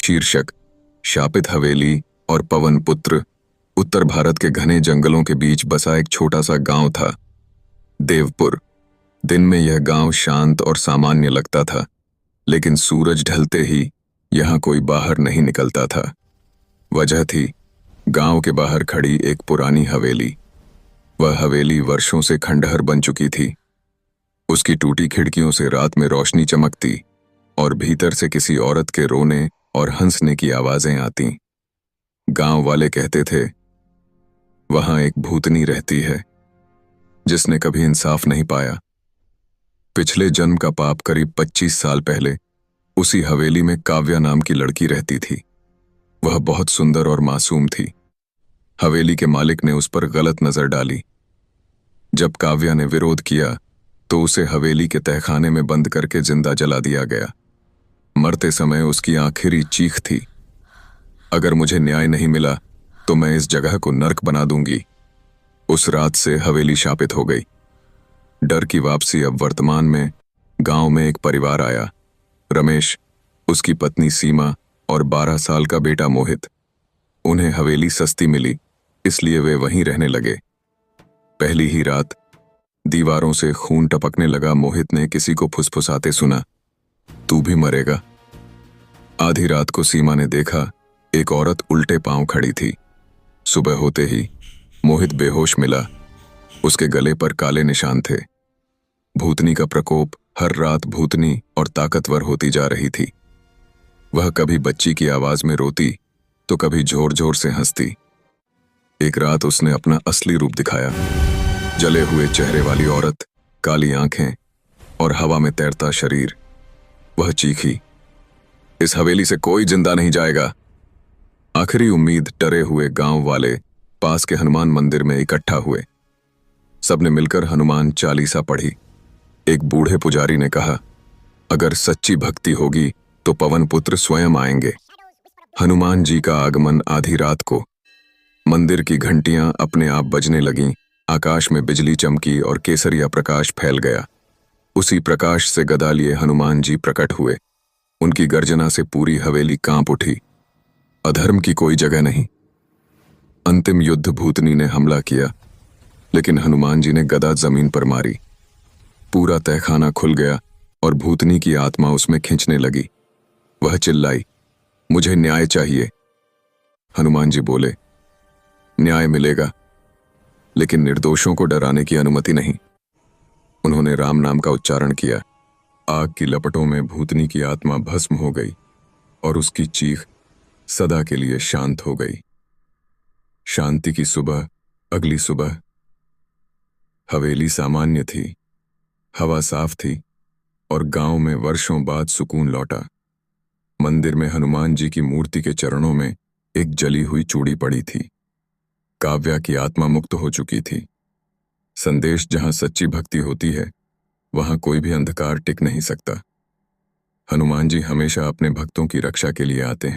शीर्षक शापित हवेली और पवन पुत्र। उत्तर भारत के घने जंगलों के बीच बसा एक छोटा सा गांव था, देवपुर। दिन में यह गांव शांत और सामान्य लगता था, लेकिन सूरज ढलते ही यहां कोई बाहर नहीं निकलता था। वजह थी गांव के बाहर खड़ी एक पुरानी हवेली। वह हवेली वर्षों से खंडहर बन चुकी थी। उसकी टूटी खिड़कियों से रात में रोशनी चमकती और भीतर से किसी औरत के रोने और हंसने की आवाजें आती। गांव वाले कहते थे, वहां एक भूतनी रहती है जिसने कभी इंसाफ नहीं पाया। पिछले जन्म का पाप करीब 25 साल पहले उसी हवेली में काव्या नाम की लड़की रहती थी। वह बहुत सुंदर और मासूम थी। हवेली के मालिक ने उस पर गलत नजर डाली। जब काव्या ने विरोध किया तो उसे हवेली के तहखाने में बंद करके जिंदा जला दिया गया। मरते समय उसकी आखिरी चीख थी, अगर मुझे न्याय नहीं मिला तो मैं इस जगह को नर्क बना दूंगी। उस रात से हवेली शापित हो गई। डर की वापसी। अब वर्तमान में गांव में एक परिवार आया, रमेश, उसकी पत्नी सीमा और 12 साल का बेटा मोहित। उन्हें हवेली सस्ती मिली, इसलिए वे वहीं रहने लगे। पहली ही रात दीवारों से खून टपकने लगा। मोहित ने किसी को फुसफुसाते सुना, तू भी मरेगा। आधी रात को सीमा ने देखा, एक औरत उल्टे पांव खड़ी थी। सुबह होते ही मोहित बेहोश मिला। उसके गले पर काले निशान थे। भूतनी का प्रकोप। हर रात भूतनी और ताकतवर होती जा रही थी। वह कभी बच्ची की आवाज में रोती तो कभी जोर जोर से हंसती। एक रात उसने अपना असली रूप दिखाया। जले हुए चेहरे वाली औरत, काली आंखें और हवा में तैरता शरीर। वह चीखी, इस हवेली से कोई जिंदा नहीं जाएगा। आखिरी उम्मीद डरे हुए गांव वाले पास के हनुमान मंदिर में इकट्ठा हुए। सबने मिलकर हनुमान चालीसा पढ़ी। एक बूढ़े पुजारी ने कहा, अगर सच्ची भक्ति होगी तो पवन पुत्र स्वयं आएंगे। हनुमान जी का आगमन आधी रात को। मंदिर की घंटियां अपने आप बजने लगीं। आकाश में बिजली चमकी और केसरिया प्रकाश फैल गया। उसी प्रकाश से गदा लिए हनुमान जी प्रकट हुए। उनकी गर्जना से पूरी हवेली कांप उठी। अधर्म की कोई जगह नहीं। अंतिम युद्ध भूतनी ने हमला किया, लेकिन हनुमान जी ने गदा जमीन पर मारी। पूरा तहखाना खुल गया और भूतनी की आत्मा उसमें खींचने लगी। वह चिल्लाई, मुझे न्याय चाहिए। हनुमान जी बोले, न्याय मिलेगा, लेकिन निर्दोषों को डराने की अनुमति नहीं। उन्होंने राम नाम का उच्चारण किया। आग की लपटों में भूतनी की आत्मा भस्म हो गई और उसकी चीख सदा के लिए शांत हो गई। शांति की सुबह। अगली सुबह हवेली सामान्य थी, हवा साफ थी और गांव में वर्षों बाद सुकून लौटा। मंदिर में हनुमान जी की मूर्ति के चरणों में एक जली हुई चूड़ी पड़ी थी। काव्या की आत्मा मुक्त हो चुकी थी। संदेश, जहां सच्ची भक्ति होती है वहां कोई भी अंधकार टिक नहीं सकता। हनुमान जी हमेशा अपने भक्तों की रक्षा के लिए आते हैं।